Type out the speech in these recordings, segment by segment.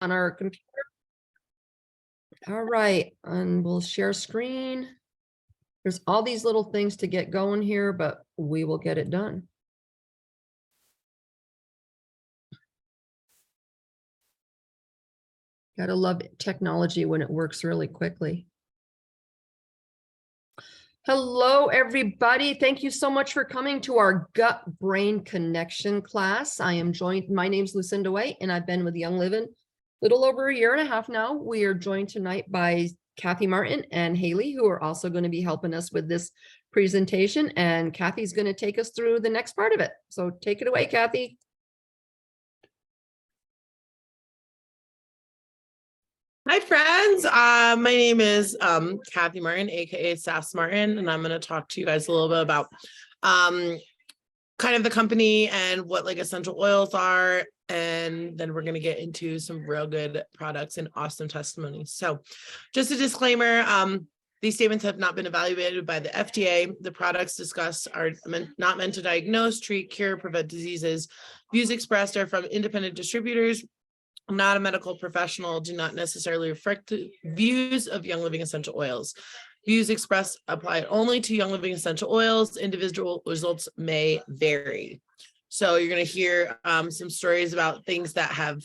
on our computer. All right, and we'll share screen. There's all these little things to get going here, but we will get it done. Gotta love technology when it works really quickly. Hello, everybody. Thank you so much for coming to our gut-brain connection class. I am joined, my name's Lucinda White, and I've been with Young Living a little over a year and a half now. We are joined tonight by Kathy Martin and Haley, who are also going to be helping us with this presentation. And Kathy's going to take us through the next part of it. So take it away, Kathy. Hi, friends. My name is Kathy Martin, aka Sass Martin, and I'm going to talk to you guys a little bit about kind of the company and what like essential oils are, and then we're going to get into some real good products and awesome testimonies. So just a disclaimer, these statements have not been evaluated by the FDA. The products discussed are not meant to diagnose, treat, cure, prevent diseases. Views expressed are from independent distributors. I'm not a medical professional, do not necessarily reflect the views of Young Living Essential Oils. Views expressed apply only to Young Living Essential Oils. Individual results may vary. So you're going to hear some stories about things that have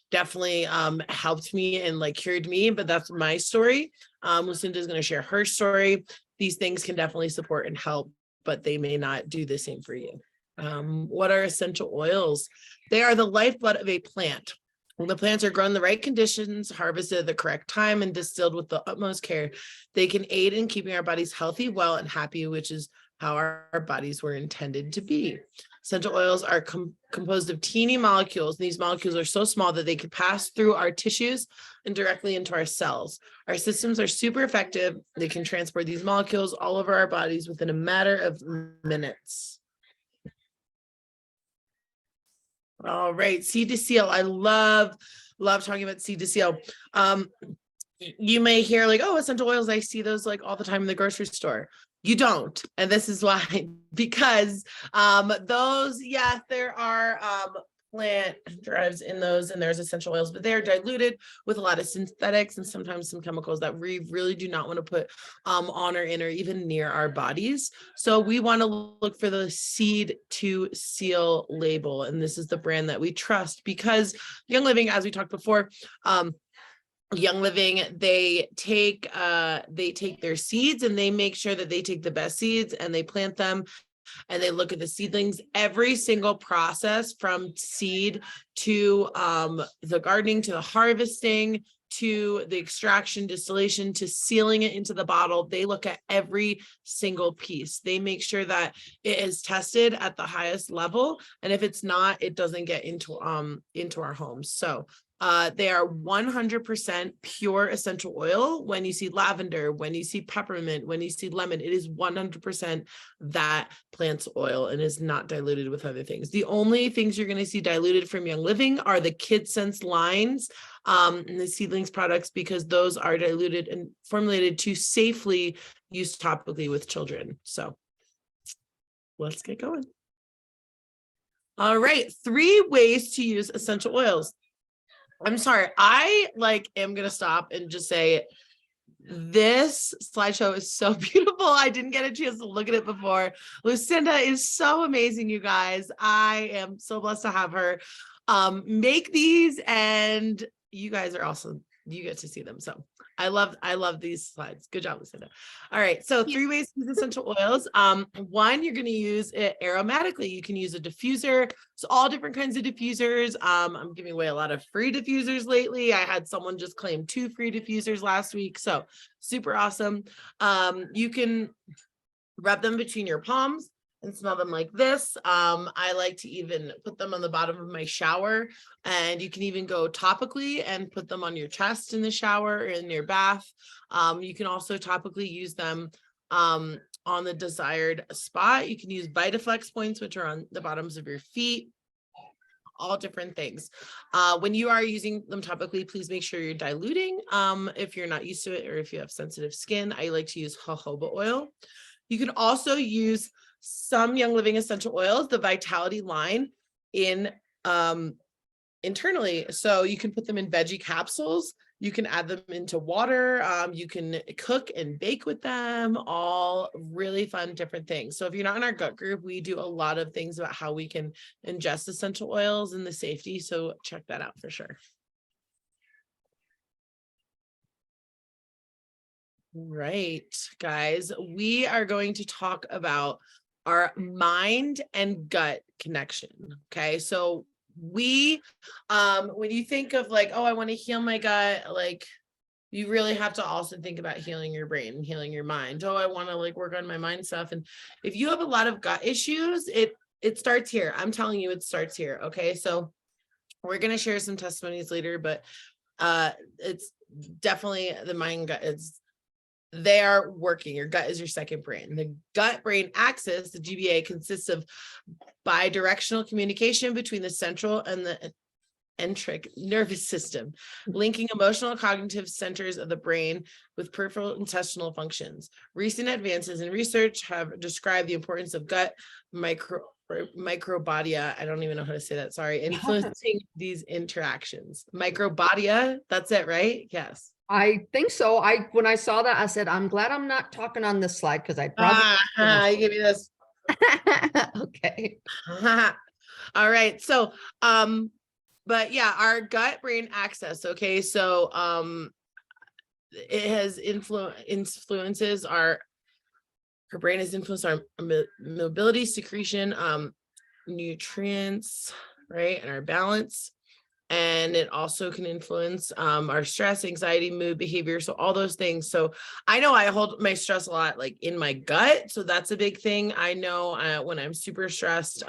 definitely helped me and like cured me, but that's my story. Lucinda is going to share her story. These things can definitely support and help, but they may not do the same for you. What are essential oils? They are the lifeblood of a plant. When the plants are grown in the right conditions, harvested at the correct time, and distilled with the utmost care, they can aid in keeping our bodies healthy, well, and happy, which is how our bodies were intended to be. Essential oils are composed of teeny molecules. These molecules are so small that they can pass through our tissues and directly into our cells. Our systems are super effective. They can transport these molecules all over our bodies within a matter of minutes. All right, seed to seal. I love talking about seed to seal. You may hear like, oh, essential oils, I see those like all the time in the grocery store. You don't, and this is why, because those, yes, there are plant drives in those, and there's essential oils, but they're diluted with a lot of synthetics and sometimes some chemicals that we really do not want to put on or in or even near our bodies. So we want to look for the seed to seal label, and this is the brand that we trust because Young Living, as we talked before, Young Living, they take their seeds and they make sure that they take the best seeds and they plant them. And they look at the seedlings, every single process from seed to the gardening, to the harvesting, to the extraction, distillation, to sealing it into the bottle. They look at every single piece. They make sure that it is tested at the highest level. And if it's not, it doesn't get into our homes. So they are 100% pure essential oil. When you see lavender, when you see peppermint, when you see lemon, it is 100% that plant's oil and is not diluted with other things. The only things you're going to see diluted from Young Living are the KidSense lines and the seedlings products, because those are diluted and formulated to safely use topically with children. So let's get going. All right, 3 ways to use essential oils. I'm sorry, I am going to stop and just say this slideshow is so beautiful. I didn't get a chance to look at it before. Lucinda is so amazing, you guys. I am so blessed to have her make these, and you guys are awesome. You get to see them. So I love these slides. Good job, Lucinda. All right. So 3 ways to use essential oils. 1, you're going to use it aromatically. You can use a diffuser. So all different kinds of diffusers. I'm giving away a lot of free diffusers lately. I had someone just claim 2 free diffusers last week. So super awesome. You can rub them between your palms and smell them like this. I like to even put them on the bottom of my shower, and you can even go topically and put them on your chest in the shower or in your bath. You can also topically use them on the desired spot. You can use Vitaflex points, which are on the bottoms of your feet. All different things. When you are using them topically, please make sure you're diluting. If you're not used to it or if you have sensitive skin, I like to use jojoba oil. You can also use some Young Living essential oils, the Vitality line, in internally. So you can put them in veggie capsules. You can add them into water. You can cook and bake with them, all really fun, different things. So if you're not in our gut group, we do a lot of things about how we can ingest essential oils and the safety. So check that out for sure. Right, guys, we are going to talk about our mind and gut connection. Okay, so we when you think of like, oh, I want to heal my gut, like you really have to also think about healing your brain and healing your mind. Oh, I want to like work on my mind stuff. And if you have a lot of gut issues, it starts here. I'm telling you, it starts here. Okay, so we're going to share some testimonies later, but it's definitely the mind gut. They are working. Your gut is your second brain. The gut brain axis, the GBA, consists of bidirectional communication between the central and the enteric nervous system, linking emotional and cognitive centers of the brain with peripheral intestinal functions. Recent advances in research have described the importance of gut microbiota. I don't even know how to say that. Sorry. Influencing these interactions. Microbiota. That's it, right? Yes. I think so. When I saw that, I said, I'm glad I'm not talking on this slide because I probably. Give me this. Okay. All right. So, but yeah, our gut brain axis. Okay. So, it has influences our brain has influenced our mobility, secretion, nutrients, right, and our balance. And it also can influence our stress, anxiety, mood, behavior. So all those things. So I know I hold my stress a lot like in my gut. So that's a big thing. I know when I'm super stressed,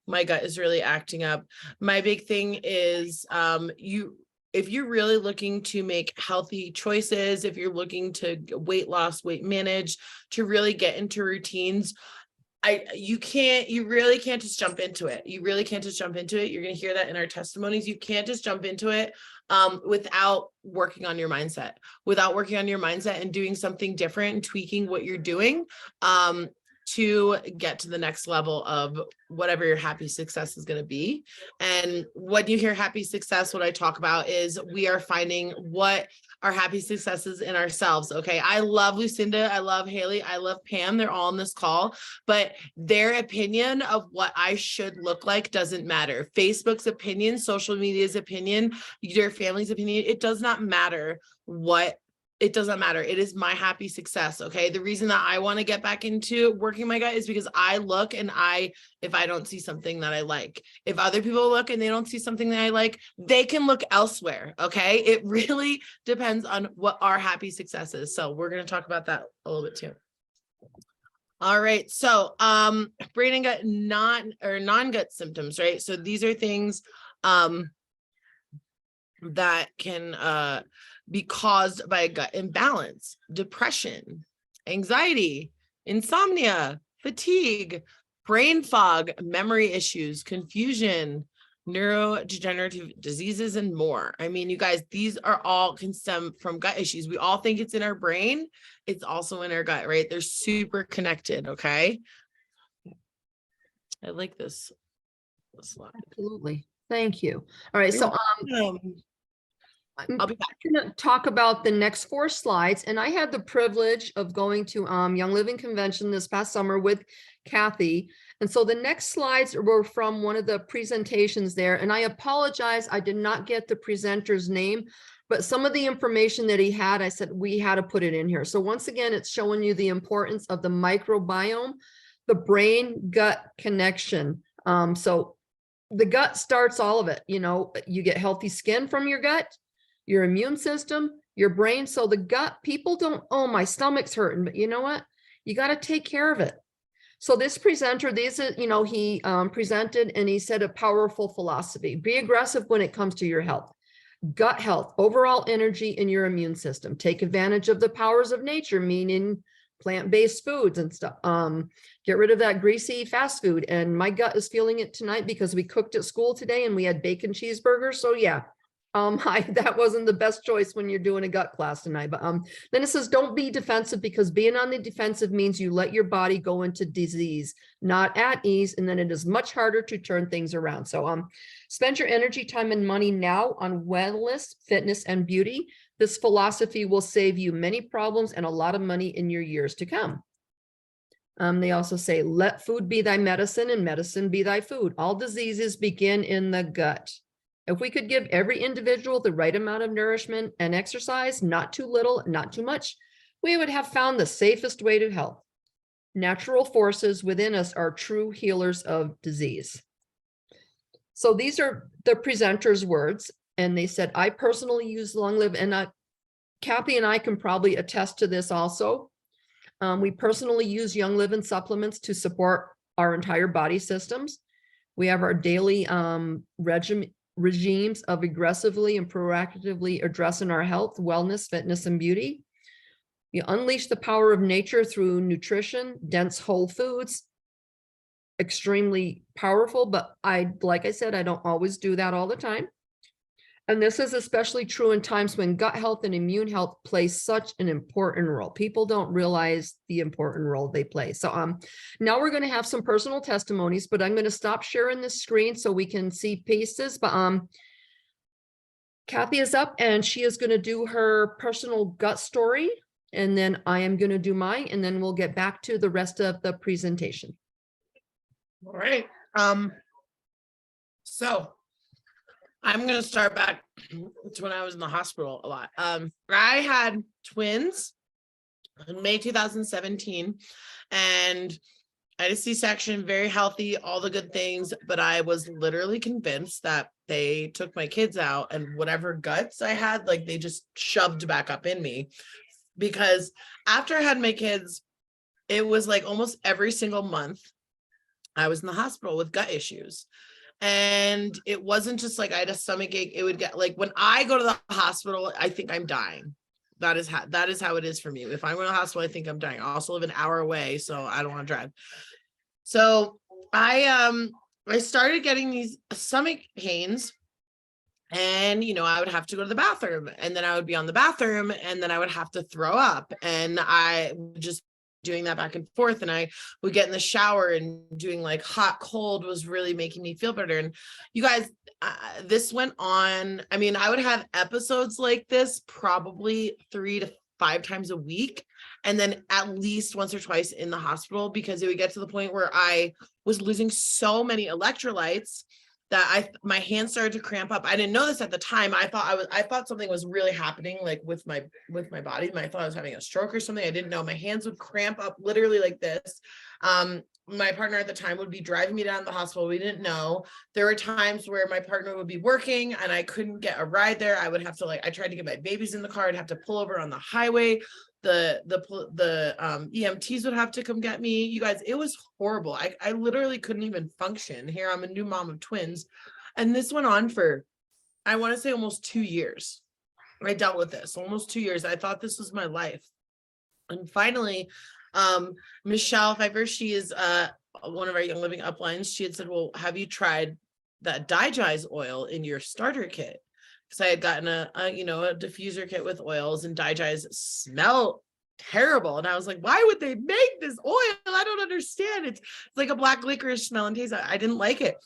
my gut is really acting up. My big thing is if you're really looking to make healthy choices, if you're looking to weight loss, weight manage, to really get into routines, you really can't just jump into it. You really can't just jump into it. You're going to hear that in our testimonies. You can't just jump into it without working on your mindset, and doing something different and tweaking what you're doing to get to the next level of whatever your happy success is going to be. And when you hear happy success, what I talk about is we are finding what our happy successes in ourselves. Okay. I love Lucinda. I love Haley. I love Pam. They're all on this call, but their opinion of what I should look like doesn't matter. Facebook's opinion, social media's opinion, your family's opinion, it does not matter it doesn't matter. It is my happy success. Okay. The reason that I want to get back into working my gut is because I look and if I don't see something that I like, if other people look and they don't see something that I like, they can look elsewhere. Okay. It really depends on what our happy success is. So we're going to talk about that a little bit too. All right. So, brain and gut non-gut symptoms, right? So these are things, that can, be caused by a gut imbalance, depression, anxiety, insomnia, fatigue, brain fog, memory issues, confusion, neurodegenerative diseases, and more. I mean, you guys, these are all can stem from gut issues. We all think it's in our brain. It's also in our gut, right? They're super connected. Okay. I like this slide. Absolutely. Thank you. All right. So I'll be back. I'm going to talk about the next 4 slides. And I had the privilege of going to Young Living Convention this past summer with Kathy. And so the next slides were from one of the presentations there. And I apologize, I did not get the presenter's name, but some of the information that he had, I said we had to put it in here. So once again, it's showing you the importance of the microbiome, the brain-gut connection. So the gut starts all of it. You know, you get healthy skin from your gut, your immune system, your brain. So the gut, people don't, oh, my stomach's hurting, but you know what? You got to take care of it. So this presenter, he presented and he said a powerful philosophy: be aggressive when it comes to your health, gut health, overall energy, and your immune system. Take advantage of the powers of nature, meaning plant-based foods and stuff. Get rid of that greasy fast food. And my gut is feeling it tonight because we cooked at school today and we had bacon cheeseburgers. So yeah, That wasn't the best choice when you're doing a gut class tonight, but then it says, don't be defensive, because being on the defensive means you let your body go into disease, not at ease, and then it is much harder to turn things around. So spend your energy, time, and money now on wellness, fitness, and beauty. This philosophy will save you many problems and a lot of money in your years to come. They also say, let food be thy medicine and medicine be thy food. All diseases begin in the gut. If we could give every individual the right amount of nourishment and exercise, not too little, not too much, we would have found the safest way to health. Natural forces within us are true healers of disease. So these are the presenter's words. And they said, I personally use Long Live, and Kathy and I can probably attest to this also. We personally use Young Living supplements to support our entire body systems. We have our daily regimes of aggressively and proactively addressing our health, wellness, fitness, and beauty. You unleash the power of nature through nutrition, dense whole foods, extremely powerful, but like I said, I don't always do that all the time. And this is especially true in times when gut health and immune health play such an important role. People don't realize the important role they play. So now we're going to have some personal testimonies, but I'm going to stop sharing the screen so we can see pieces. But Kathy is up and she is going to do her personal gut story. And then I am going to do mine, and then we'll get back to the rest of the presentation. All right. So I'm going to start back to when I was in the hospital a lot. I had twins in May 2017, and I had a C-section, very healthy, all the good things, but I was literally convinced that they took my kids out and whatever guts I had, like they just shoved back up in me. Because after I had my kids, it was like almost every single month I was in the hospital with gut issues. And it wasn't just like I had a stomach ache. It would get like, when I go to the hospital, I think I'm dying. That is how it is for me. If I go to the hospital, I think I'm dying. I also live an hour away, so I don't want to drive. So I started getting these stomach pains, and I would have to go to the bathroom, and then I would be on the bathroom, and then I would have to throw up, and I would just doing that back and forth, and I would get in the shower, and doing like hot cold was really making me feel better. And you guys, this went on. I mean, I would have episodes like this probably 3 to 5 times a week, and then at least once or twice in the hospital, because it would get to the point where I was losing so many electrolytes that my hands started to cramp up. I didn't know this at the time. I thought something was really happening, like with my body. I thought I was having a stroke or something. I didn't know. My hands would cramp up literally like this. My partner at the time would be driving me down to the hospital. We didn't know. There were times where my partner would be working and I couldn't get a ride there. I would have to I tried to get my babies in the car. I'd have to pull over on the highway. The EMTs would have to come get me. You guys, it was horrible. I literally couldn't even function. Here, I'm a new mom of twins. And this went on for, I want to say, almost 2 years. I dealt with this almost 2 years. I thought this was my life. And finally, Michelle Pfeiffer, she is one of our Young Living uplines. She had said, well, have you tried that Digest oil in your starter kit? Because I had gotten a diffuser kit with oils, and Digest smelled terrible. And I was like, why would they make this oil? I don't understand. It's like a black licorice smell and taste. I didn't like it.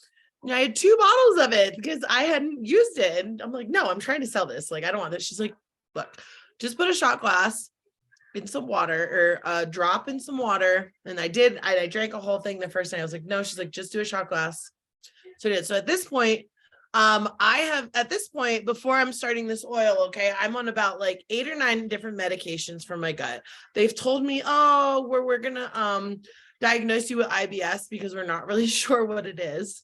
And I had 2 bottles of it because I hadn't used it. And I'm like, no, I'm trying to sell this. Like, I don't want this. She's like, look, just put a shot glass in some water, or drop in some water. And I did. I drank a whole thing the first night. I was like, no. She's like, just do a shot glass. So I did. So at this point, before I'm starting this oil, okay, I'm on about like 8 or 9 different medications for my gut. They've told me, oh, we're gonna diagnose you with IBS because we're not really sure what it is.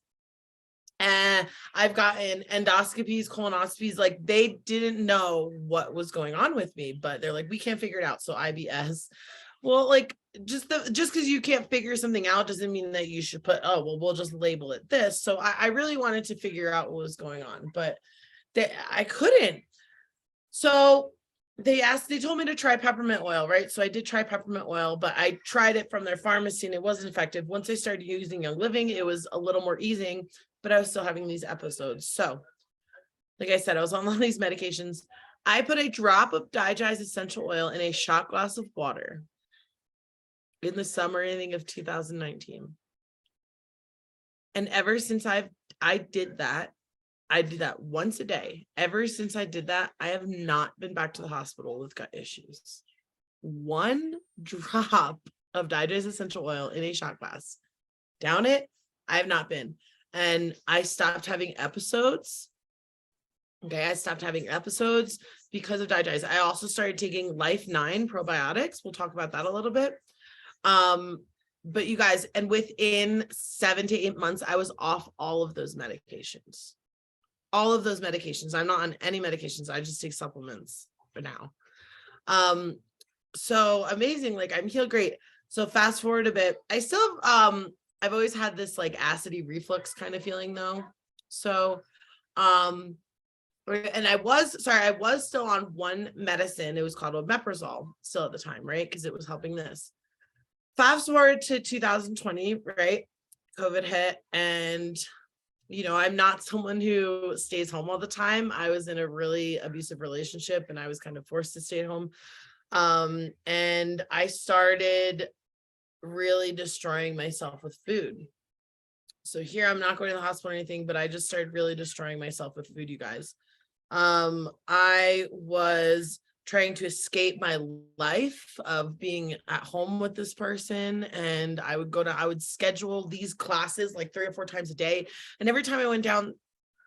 And I've gotten endoscopies, colonoscopies, like they didn't know what was going on with me, but they're like, we can't figure it out. So IBS. Well, like just because you can't figure something out doesn't mean that you should put, oh, well, we'll just label it this. So I really wanted to figure out what was going on, but I couldn't. So they told me to try peppermint oil, right? So I did try peppermint oil, but I tried it from their pharmacy and it wasn't effective. Once I started using Young Living, it was a little more easing, but I was still having these episodes. So like I said, I was on all these medications. I put a drop of Digize essential oil in a shot glass of water in the summer, I think, of 2019. And ever since I did that once a day. Ever since I did that, I have not been back to the hospital with gut issues. One drop of Digize essential oil in a shot glass. Down it, I have not been. And I stopped having episodes. Okay, I stopped having episodes because of Digize. I also started taking Life 9 probiotics. We'll talk about that a little bit. But you guys, and within 7 to 8 months, I was off all of those medications. All of those medications. I'm not on any medications. I just take supplements for now. So amazing. Like, I'm healed great. So fast forward a bit. I still, I've always had this like acidy reflux kind of feeling though. So, and I was still on one medicine. It was called omeprazole still at the time, right? Because it was helping this. Fast forward to 2020, right? COVID hit, and you know, I'm not someone who stays home all the time. I was in a really abusive relationship and I was kind of forced to stay at home. And I started really destroying myself with food. So here I'm not going to the hospital or anything, but I just started really destroying myself with food, you guys. I was trying to escape my life of being at home with this person. And I would schedule these classes like 3 or 4 times a day. And every time I went down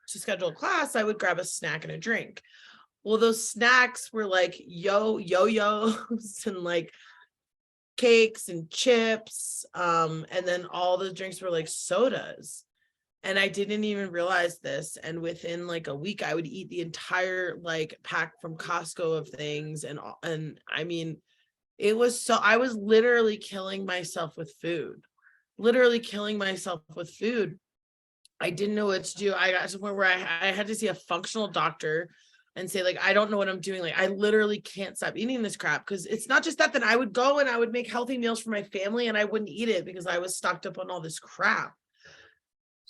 to schedule a class, I would grab a snack and a drink. Well, those snacks were like yo-yos and like cakes and chips. And then all the drinks were like sodas. And I didn't even realize this. And within like a week, I would eat the entire like pack from Costco of things. And I mean, it was so, I was literally killing myself with food, I didn't know what to do. I got to the point where I had to see a functional doctor and say, like, I don't know what I'm doing. Like, I literally can't stop eating this crap. Because it's not just that, then I would go and I would make healthy meals for my family and I wouldn't eat it because I was stocked up on all this crap.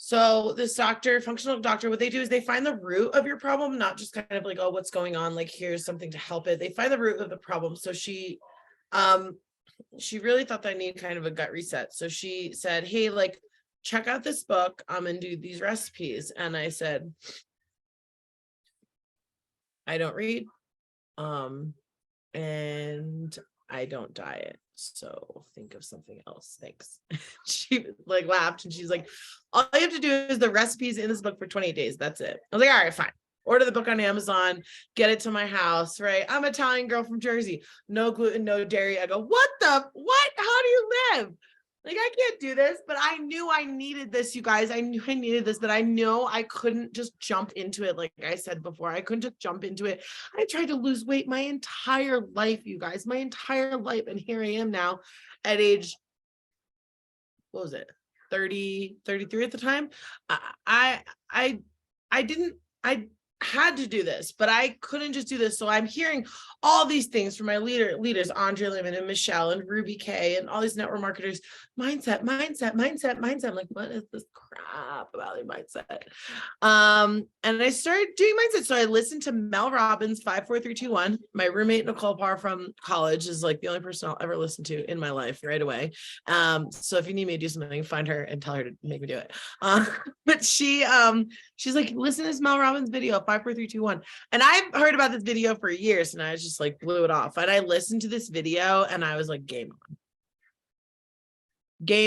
So this functional doctor, what they do is they find the root of your problem, not just kind of like, oh, what's going on? Like, here's something to help it. They find the root of the problem. So she really thought that I need kind of a gut reset. So she said, hey, like, check out this book. And do these recipes. And I said, I don't read, and I don't diet. So think of something else. Thanks. She like laughed and she's like, all you have to do is the recipes in this book for 28 days. That's it. I was like, all right, fine. Order the book on Amazon, get it to my house, right? I'm an Italian girl from Jersey. No gluten, no dairy. I go, what? How do you live? Like, I can't do this, but I knew I needed this, you guys. I knew I needed this, but I know I couldn't just jump into it. Like I said before, I couldn't just jump into it. I tried to lose weight my entire life, you guys, my entire life. And here I am now at age, what was it? 30, 33 at the time. I had to do this, but I couldn't just do this. So I'm hearing all these things from my leaders, Andre Lehman and Michelle and Ruby Kay and all these network marketers, mindset. I'm like, what is this crap about your mindset? And I started doing mindset. So I listened to Mel Robbins, 5-4-3-2-1. My roommate, Nicole Parr from college, is like the only person I'll ever listen to in my life right away. So if you need me to do something, find her and tell her to make me do it. But she's like, listen to this Mel Robbins video, 5-4-3-2-1. And I've heard about this video for years and I just like blew it off. And I listened to this video and I was like, game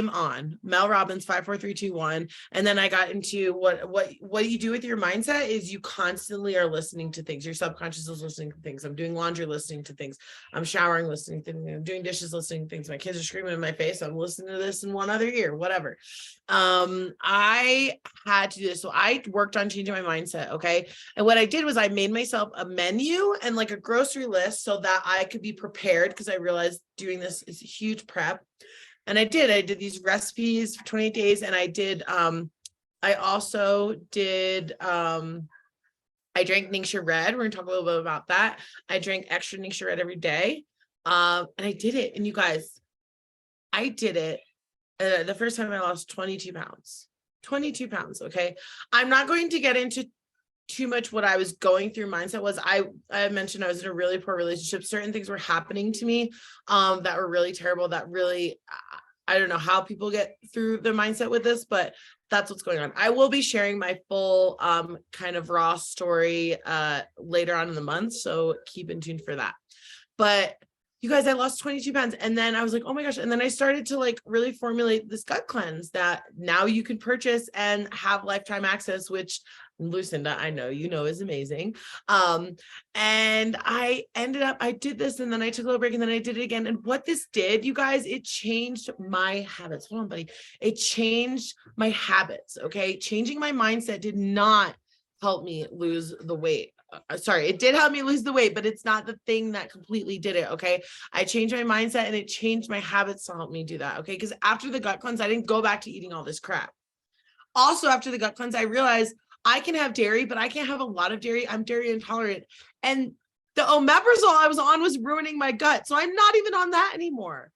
on. Mel Robbins, 5-4-3-2-1. And then I got into what you do with your mindset is you constantly are listening to things. Your subconscious is listening to things. I'm doing laundry, listening to things. I'm showering, listening to things. I'm doing dishes, listening to things. My kids are screaming in my face. I'm listening to this in one other ear, whatever. I had to do this. So I worked on changing my mindset. Okay. And what I did was I made myself a menu and like a grocery list so that I could be prepared, because I realized doing this is a huge prep. And I did these recipes for 28 days. And I drank Ningxia Red. We're going to talk a little bit about that. I drank extra Ningxia Red every day. And I did it. And you guys, I did it. The first time I lost 22 pounds. Okay. I'm not going to get into too much what I was going through mindset was I mentioned I was in a really poor relationship. Certain things were happening to me that were really terrible, that really I don't know how people get through their mindset with this, but that's what's going on. I will be sharing my full kind of raw story later on in the month, so keep in tune for that. But you guys, I lost 22 pounds. And then I was like, oh my gosh. And then I started to like really formulate this gut cleanse that now you can purchase and have lifetime access, which Lucinda, I know, you know, is amazing. And I did this and then I took a little break and then I did it again. And what this did, you guys, it changed my habits. Hold on, buddy. It changed my habits. Okay. Changing my mindset did not help me lose the weight. Sorry, it did help me lose the weight, but it's not the thing that completely did it. Okay. I changed my mindset and it changed my habits to help me do that. Okay. Because after the gut cleanse, I didn't go back to eating all this crap. Also, after the gut cleanse, I realized I can have dairy, but I can't have a lot of dairy. I'm dairy intolerant. And the omeprazole I was on was ruining my gut. So I'm not even on that anymore.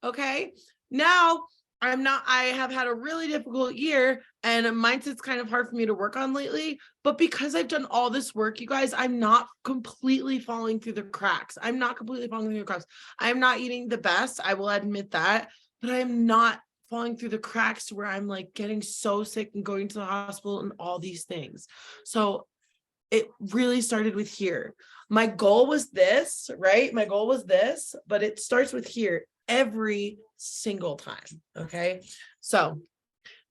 Okay. Now I have had a really difficult year and mindset's kind of hard for me to work on lately, but because I've done all this work, you guys, I'm not completely falling through the cracks. I'm not eating the best. I will admit that, but I am not falling through the cracks where I'm like getting so sick and going to the hospital and all these things. So it really started with here. My goal was this, right? My goal was this, but it starts with here every single time. Okay. So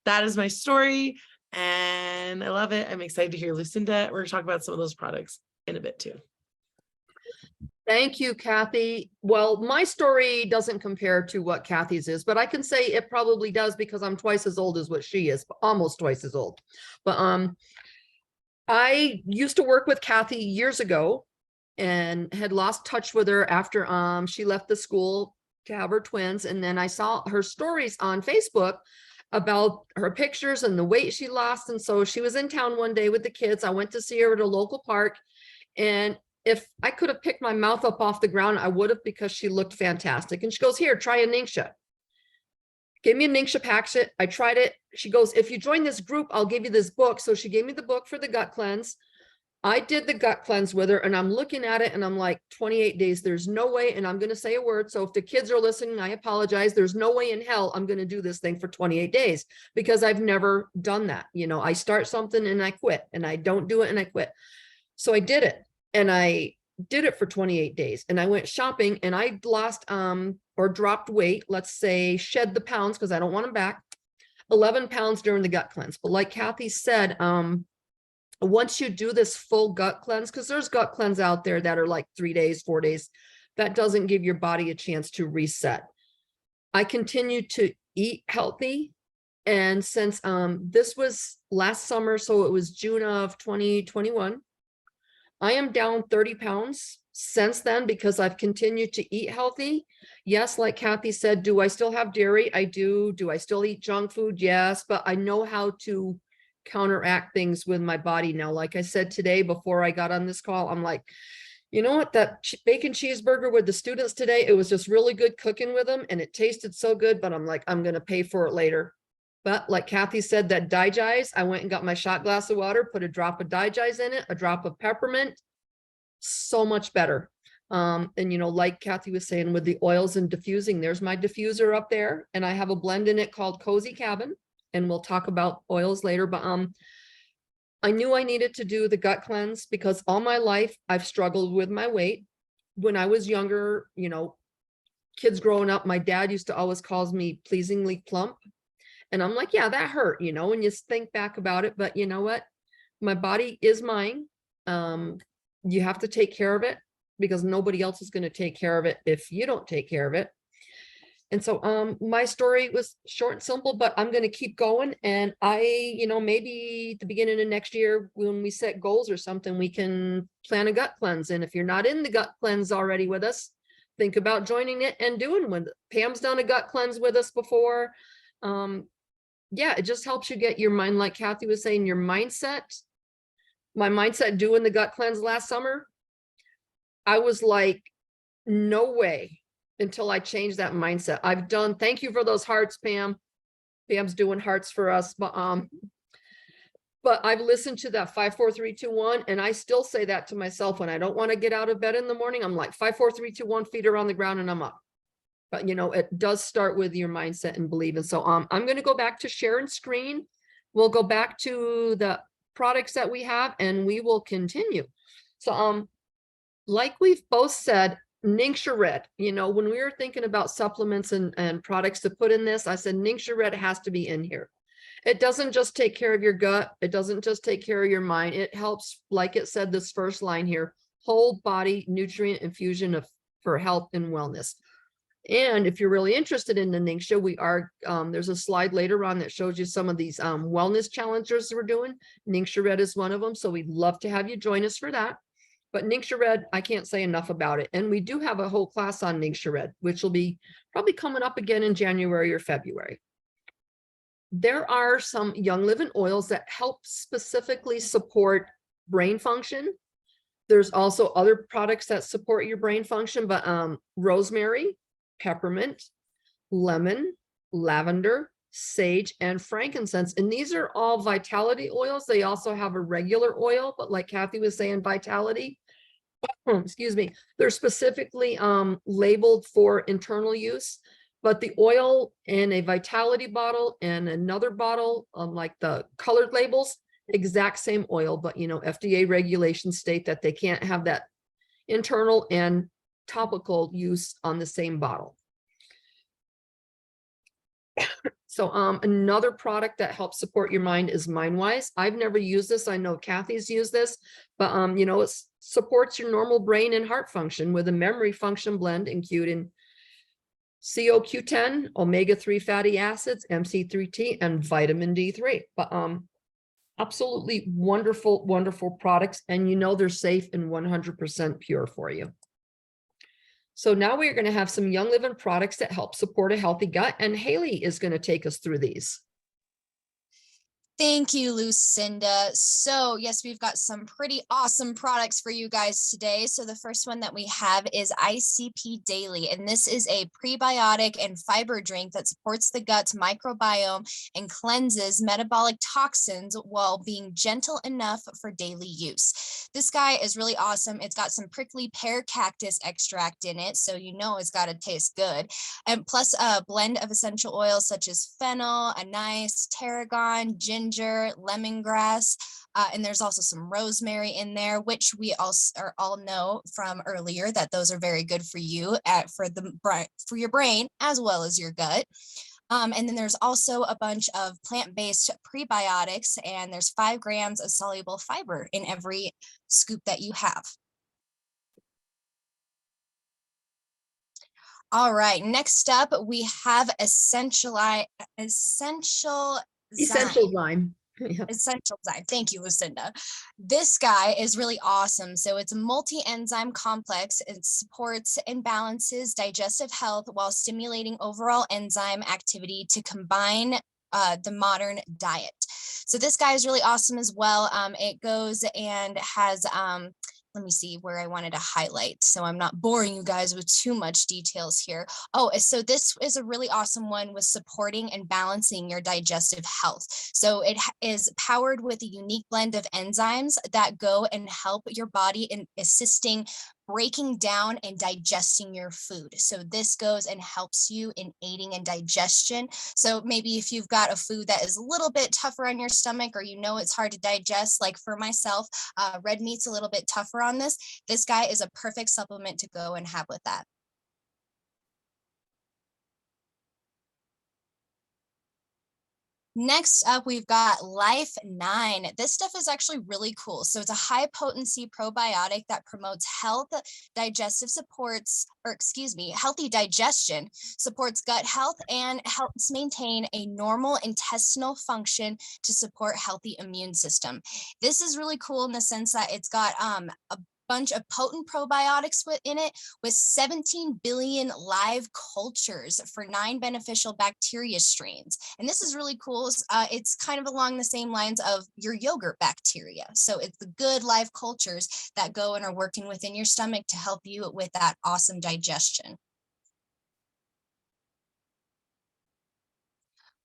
that is my story and I love it. I'm excited to hear Lucinda. We're going to talk about some of those products in a bit too. Thank you, Kathy. Well, my story doesn't compare to what Kathy's is, but I can say it probably does because I'm twice as old as what she is, almost twice as old. But I used to work with Kathy years ago and had lost touch with her after she left the school to have her twins. And then I saw her stories on Facebook about her pictures and the weight she lost. And so she was in town one day with the kids. I went to see her at a local park. And if I could have picked my mouth up off the ground, I would have, because she looked fantastic. And she goes, here, try a Ningxia. Gave me a Ningxia packet. I tried it. She goes, if you join this group, I'll give you this book. So she gave me the book for the gut cleanse. I did the gut cleanse with her and I'm looking at it and I'm like, 28 days, there's no way. And I'm going to say a word. So if the kids are listening, I apologize. There's no way in hell I'm going to do this thing for 28 days because I've never done that. You know, I start something and I quit and I don't do it and I quit. So I did it and I did it for 28 days and I went shopping and I lost or dropped weight, let's say shed the pounds because I don't want them back, 11 pounds during the gut cleanse. But like Kathy said, once you do this full gut cleanse, because there's gut cleanse out there that are like 3 days, 4 days, that doesn't give your body a chance to reset. I continued to eat healthy. And since this was last summer, so it was June of 2021, I am down 30 pounds since then because I've continued to eat healthy. Yes, like Kathy said, do I still have dairy? I do. Do I still eat junk food? Yes, but I know how to counteract things with my body now. Like I said today, before I got on this call, I'm like, you know what, that bacon cheeseburger with the students today, it was just really good cooking with them and it tasted so good, but I'm like, I'm going to pay for it later. But like Kathy said, that Digize, I went and got my shot glass of water, put a drop of Digize in it, a drop of peppermint, so much better. And you know, like Kathy was saying with the oils and diffusing, there's my diffuser up there and I have a blend in it called Cozy Cabin. And we'll talk about oils later, but I knew I needed to do the gut cleanse because all my life I've struggled with my weight. When I was younger, you know, kids growing up, my dad used to always call me pleasingly plump. And I'm like, yeah, that hurt, you know, when you think back about it, but you know what? My body is mine. You have to take care of it because nobody else is going to take care of it if you don't take care of it. And so my story was short and simple, but I'm going to keep going. And you know, maybe at the beginning of next year, when we set goals or something, we can plan a gut cleanse. And if you're not in the gut cleanse already with us, think about joining it and doing one. Pam's done a gut cleanse with us before. Yeah, it just helps you get your mind, like Kathy was saying, your mindset. My mindset doing the gut cleanse last summer, I was like, no way. Until I changed that mindset. I've done, thank you for those hearts, Pam. Pam's doing hearts for us, but But I've listened to that 5, 4, 3, 2, 1, and I still say that to myself when I don't want to get out of bed in the morning. I'm like 5, 4, 3, 2, 1, feet are on the ground and I'm up. But you know, it does start with your mindset and belief. And so I'm going to go back to sharing screen. We'll go back to the products that we have and we will continue. So like we've both said, Ningxia Red, you know, when we were thinking about supplements and products to put in this, I said Ningxia Red has to be in here. It doesn't just take care of your gut. It doesn't just take care of your mind. It helps, like it said, this first line here, whole body nutrient infusion for health and wellness. And if you're really interested in the Ningxia, we are, there's a slide later on that shows you some of these wellness challenges we're doing. Ningxia Red is one of them. So we'd love to have you join us for that. But Ningxia Red, I can't say enough about it. And we do have a whole class on Ningxia Red, which will be probably coming up again in January or February. There are some Young Living oils that help specifically support brain function. There's also other products that support your brain function, but rosemary, peppermint, lemon, lavender, sage, and frankincense. And these are all vitality oils. They also have a regular oil, but like Kathy was saying, vitality, excuse me, they're specifically labeled for internal use. But the oil in a vitality bottle and another bottle, like the colored labels, exact same oil, but you know, FDA regulations state that they can't have that internal and topical use on the same bottle. So another product that helps support your mind is MindWise. I've never used this. I know Kathy's used this, but you know, it supports your normal brain and heart function with a memory function blend including CoQ10, omega-3 fatty acids, MC3T, and vitamin D3. But absolutely wonderful, wonderful products. And you know they're safe and 100% pure for you. So now we're going to have some Young Living products that help support a healthy gut. And Haley is going to take us through these. Thank you, Lucinda. So yes, we've got some pretty awesome products for you guys today. So the first one that we have is ICP Daily, and this is a prebiotic and fiber drink that supports the gut's microbiome and cleanses metabolic toxins while being gentle enough for daily use. This guy is really awesome. It's got some prickly pear cactus extract in it, so you know it's got to taste good. And plus a blend of essential oils such as fennel, anise, tarragon, ginger, lemongrass, and there's also some rosemary in there, which we all know from earlier that those are very good for you for your brain as well as your gut. And then there's also a bunch of plant-based prebiotics, and there's 5 grams of soluble fiber in every scoop that you have. All right, next up we have Essential Zyme. Yeah. Essential Zyme. Thank you, Lucinda. This guy is really awesome. So it's a multi-enzyme complex. It supports and balances digestive health while stimulating overall enzyme activity to combine the modern diet. So this guy is really awesome as well. It goes and has let me see where I wanted to highlight so I'm not boring you guys with too much details here. Oh, so this is a really awesome one with supporting and balancing your digestive health. So it is powered with a unique blend of enzymes that go and help your body in assisting breaking down and digesting your food. So this goes and helps you in aiding in digestion. So maybe if you've got a food that is a little bit tougher on your stomach, or you know it's hard to digest, like for myself, red meat's a little bit tougher on this. This guy is a perfect supplement to go and have with that. Next up, we've got Life 9. This stuff is actually really cool. So it's a high potency probiotic that promotes healthy digestion, supports gut health, and helps maintain a normal intestinal function to support healthy immune system. This is really cool in the sense that it's got a bunch of potent probiotics within it with 17 billion live cultures for 9 beneficial bacteria strains. And this is really cool. It's kind of along the same lines of your yogurt bacteria. So it's the good live cultures that go and are working within your stomach to help you with that awesome digestion.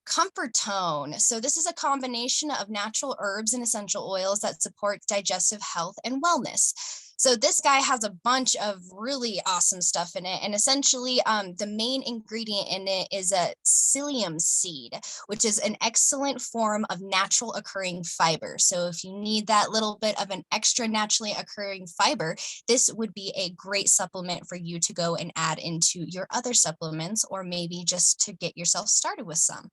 Comfort Tone. So this is a combination of natural herbs and essential oils that support digestive health and wellness. So this guy has a bunch of really awesome stuff in it. And essentially the main ingredient in it is a psyllium seed, which is an excellent form of natural occurring fiber. So if you need that little bit of an extra naturally occurring fiber, this would be a great supplement for you to go and add into your other supplements, or maybe just to get yourself started with some.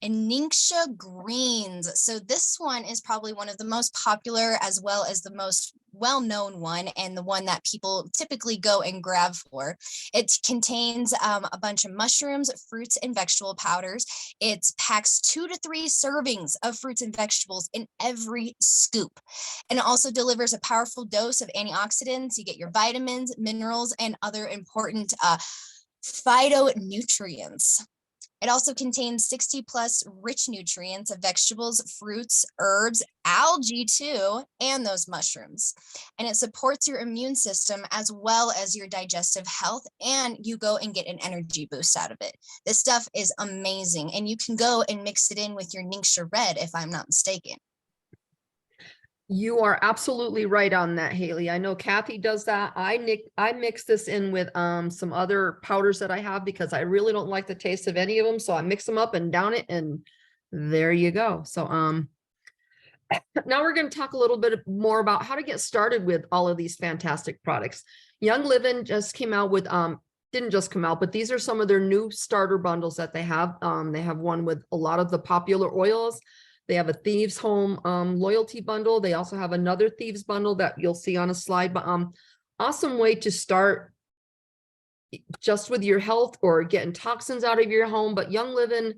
And Ningxia greens. So this one is probably one of the most popular, as well as the most well-known one, and the one that people typically go and grab for. It contains a bunch of mushrooms, fruits, and vegetable powders. It packs 2 to 3 servings of fruits and vegetables in every scoop. And it also delivers a powerful dose of antioxidants. You get your vitamins, minerals, and other important phytonutrients. It also contains 60 plus rich nutrients of vegetables, fruits, herbs, algae too, and those mushrooms. And it supports your immune system as well as your digestive health, and you go and get an energy boost out of it. This stuff is amazing, and you can go and mix it in with your Ningxia Red, if I'm not mistaken. You are absolutely right on that, Haley. I know Kathy does that. I mix this in with some other powders that I have because I really don't like the taste of any of them. So I mix them up and down it, and there you go. So now we're going to talk a little bit more about how to get started with all of these fantastic products. Young Living just came out with didn't just come out, but these are some of their new starter bundles that they have. They have one with a lot of the popular oils. They have a Thieves Home loyalty bundle. They also have another Thieves bundle that you'll see on a slide. But awesome way to start just with your health or getting toxins out of your home. But Young Living,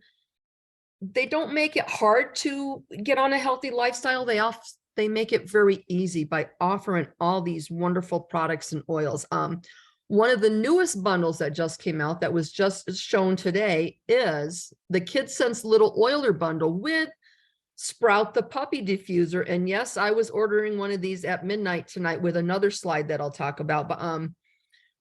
they don't make it hard to get on a healthy lifestyle. They make it very easy by offering all these wonderful products and oils. One of the newest bundles that just came out that was just shown today is the Kids Sense Little Oiler bundle with Sprout the puppy diffuser. And yes, I was ordering one of these at midnight tonight with another slide that I'll talk about. But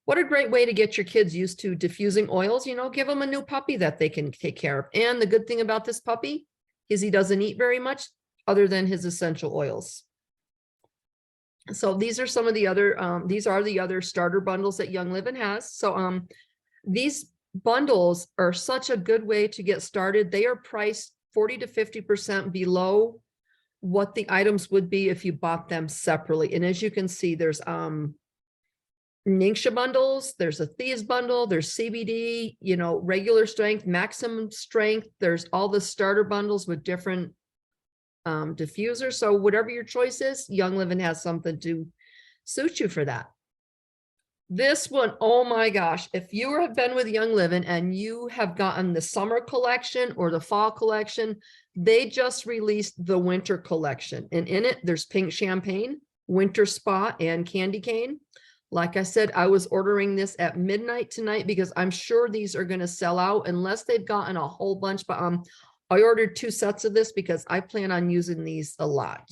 what a great way to get your kids used to diffusing oils. Give them a new puppy that they can take care of. And the good thing about this puppy is he doesn't eat very much other than his essential oils. So these are some of the other these are the other starter bundles that Young Living has. So these bundles are such a good way to get started. They are priced 40 to 50% below what the items would be if you bought them separately. And as you can see, there's Ningxia bundles, there's a Thieves bundle, there's CBD, regular strength, maximum strength. There's all the starter bundles with different diffusers. So whatever your choice is, Young Living has something to suit you for that. This one, oh my gosh, if you have been with Young Living and you have gotten the summer collection or the fall collection, they just released the winter collection. And in it, there's Pink Champagne, Winter Spa, and Candy Cane. Like I said, I was ordering this at midnight tonight because I'm sure these are going to sell out unless they've gotten a whole bunch. But I ordered 2 sets of this because I plan on using these a lot.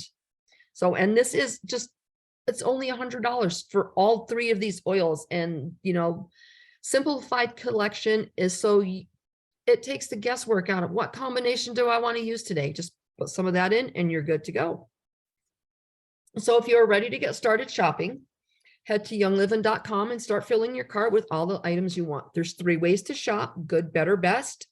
So, and this is just, it's only $100 for all 3 of these oils. And, simplified collection is so it takes the guesswork out of what combination do I want to use today? Just put some of that in and you're good to go. So if you're ready to get started shopping, head to youngliving.com and start filling your cart with all the items you want. There's 3 ways to shop: good, better, best.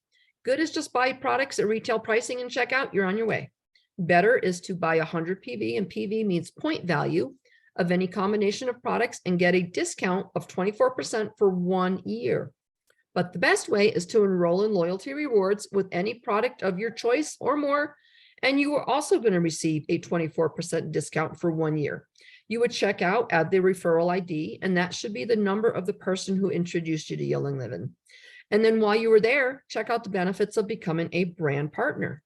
Good is just buy products at retail pricing and check out. You're on your way. Better is to buy 100 PV, and PV means point value of any combination of products, and get a discount of 24% for 1 year. But the best way is to enroll in loyalty rewards with any product of your choice or more, and you are also going to receive a 24% discount for 1 year. You would check out, add the referral ID, and that should be the number of the person who introduced you to Young Living. And then while you were there, check out the benefits of becoming a brand partner.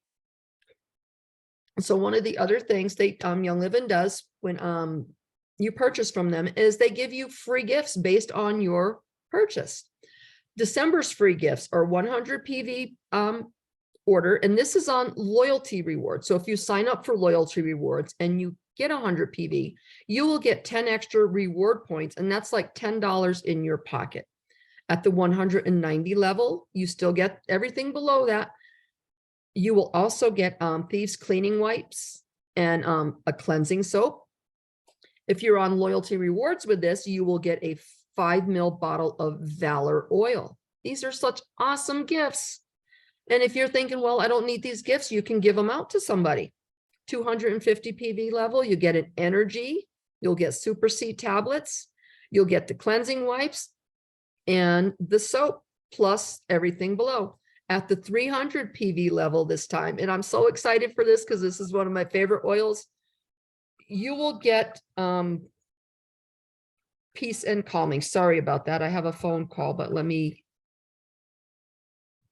So one of the other things Young Living does when you purchase from them is they give you free gifts based on your purchase. December's free gifts are 100 PV order, and this is on loyalty rewards. So if you sign up for loyalty rewards and you get 100 PV, you will get 10 extra reward points, and that's like $10 in your pocket. At the 190 level, you still get everything below that. You will also get Thieves cleaning wipes and a cleansing soap. If you're on loyalty rewards with this, you will get a 5 ml bottle of Valor oil. These are such awesome gifts. And if you're thinking, well, I don't need these gifts, you can give them out to somebody. 250 PV level, you get an energy, you'll get Super C tablets, you'll get the cleansing wipes and the soap plus everything below. At the 300 PV level this time, and I'm so excited for this because this is one of my favorite oils, you will get Peace and Calming. Sorry about that. I have a phone call, but let me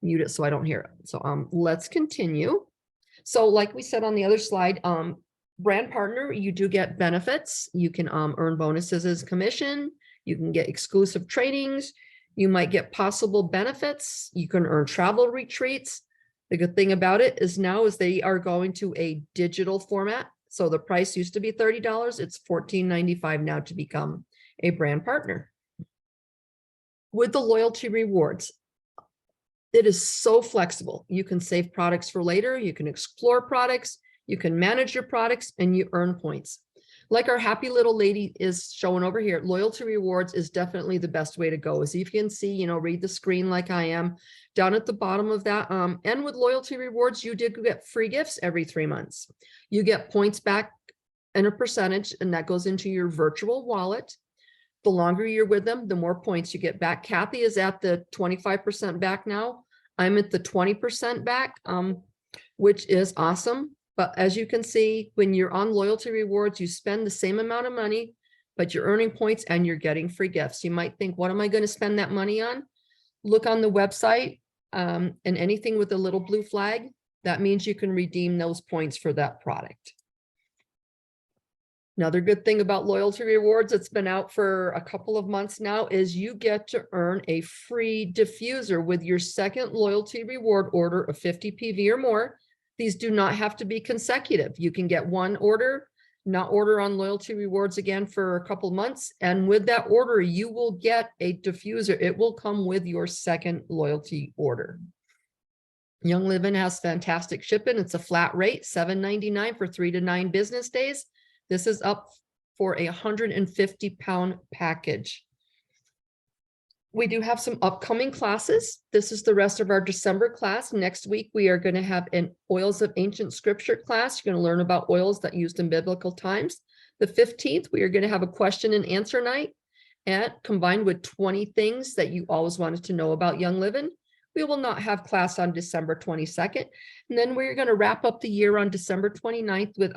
mute it so I don't hear it. So let's continue. So like we said on the other slide, brand partner, you do get benefits. You can earn bonuses as commission. You can get exclusive trainings. You might get possible benefits. You can earn travel retreats. The good thing about it is now is they are going to a digital format. So the price used to be $30. It's $14.95 now to become a brand partner. With the loyalty rewards, it is so flexible. You can save products for later. You can explore products. You can manage your products and you earn points. Like our happy little lady is showing over here, loyalty rewards is definitely the best way to go. As you can see, you know, read the screen like I am down at the bottom of that. And with loyalty rewards, you did get free gifts every 3 months. You get points back and a percentage, and that goes into your virtual wallet. The longer you're with them, the more points you get back. Kathy is at the 25% back now. I'm at the 20% back, which is awesome. But as you can see, when you're on loyalty rewards, you spend the same amount of money, but you're earning points and you're getting free gifts. You might think, what am I going to spend that money on? Look on the website and anything with a little blue flag, that means you can redeem those points for that product. Another good thing about loyalty rewards, it's been out for a couple of months now, is you get to earn a free diffuser with your second loyalty reward order of 50 PV or more. These do not have to be consecutive. You can get one order, not order on loyalty rewards again for a couple months. And with that order, you will get a diffuser. It will come with your second loyalty order. Young Living has fantastic shipping. It's a flat rate, $7.99 for 3 to 9 business days. This is up for a 150-pound package. We do have some upcoming classes. This is the rest of our December class. Next week, we are going to have an Oils of Ancient Scripture class. You're going to learn about oils that used in biblical times. The 15th, we are going to have a question and answer night, and combined with 20 things that you always wanted to know about Young Living. We will not have class on December 22nd. And then we're going to wrap up the year on December 29th with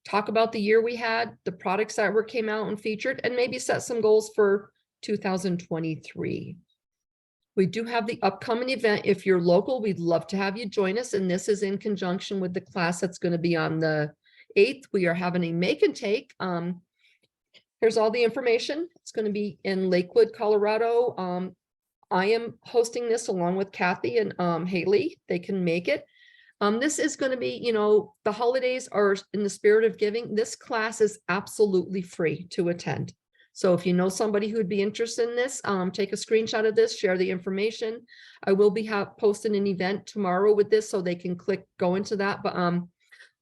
talk about the year we had, the products that came out and featured, and maybe set some goals for 2023. We do have the upcoming event. If you're local, we'd love to have you join us. And this is in conjunction with the class that's going to be on the 8th. We are having a make and take. Here's all the information. It's going to be in Lakewood, Colorado. I am hosting this along with Kathy and Haley. They can make it. This is going to be, you know, the holidays are in the spirit of giving. This class is absolutely free to attend. So if you know somebody who would be interested in this, take a screenshot of this, share the information. I will be posting an event tomorrow with this so they can go into that. But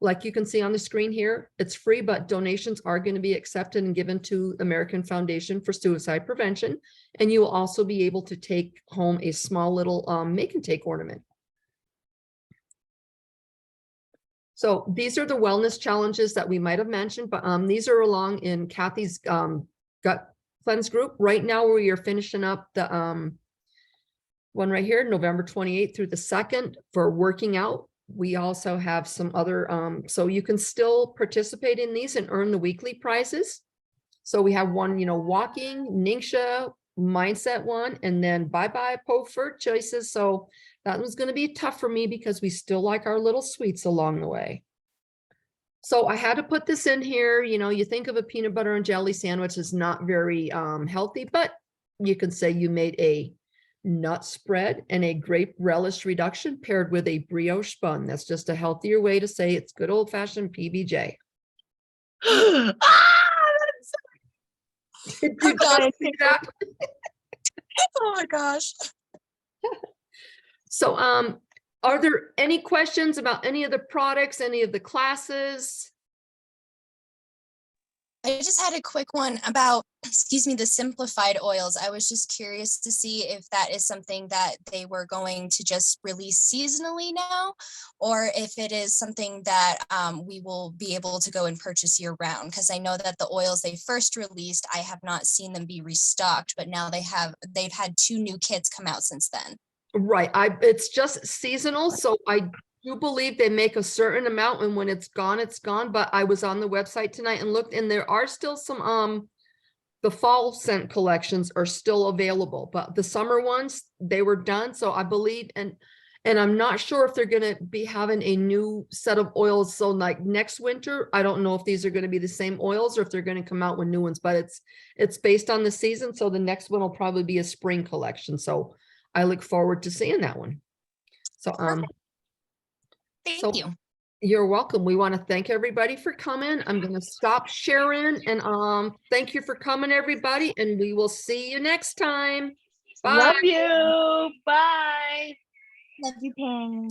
like you can see on the screen here, it's free, but donations are going to be accepted and given to American Foundation for Suicide Prevention. And you will also be able to take home a small little make and take ornament. So these are the wellness challenges that we might have mentioned, but these are along in Kathy's gut cleanse group. Right now we are finishing up the one right here, November 28th through the 2nd for working out. We also have some other, so you can still participate in these and earn the weekly prizes. So we have one, you know, walking, Ningxia, mindset one, and then bye-bye Pofert choices. So that was going to be tough for me because we still like our little sweets along the way. So I had to put this in here. You know, you think of a peanut butter and jelly sandwich as not very healthy, but you can say you made a nut spread and a grape relish reduction paired with a brioche bun. That's just a healthier way to say it's good old-fashioned PBJ. Ah, Did you just see that? Oh my gosh. So, are there any questions about any of the products, any of the classes? I just had a quick one about, excuse me, the simplified oils. I was just curious to see if that is something that they were going to just release seasonally now, or if it is something that we will be able to go and purchase year round. Because I know that the oils they first released, I have not seen them be restocked, but now they've had 2 new kits come out since then. Right, it's just seasonal, so I do believe they make a certain amount and when it's gone, but I was on the website tonight and looked and there are still some, the fall scent collections are still available, but the summer ones, they were done, so I believe, and I'm not sure if they're gonna be having a new set of oils, so like next winter, I don't know if these are gonna be the same oils or if they're gonna come out with new ones, but it's based on the season, so the next one will probably be a spring collection, so I look forward to seeing that one. So, Perfect. so Thank you. you're welcome. We want to thank everybody for coming. I'm going to stop sharing and thank you for coming, everybody, and we will see you next time. Bye. Love you. Bye. Love you, Pam.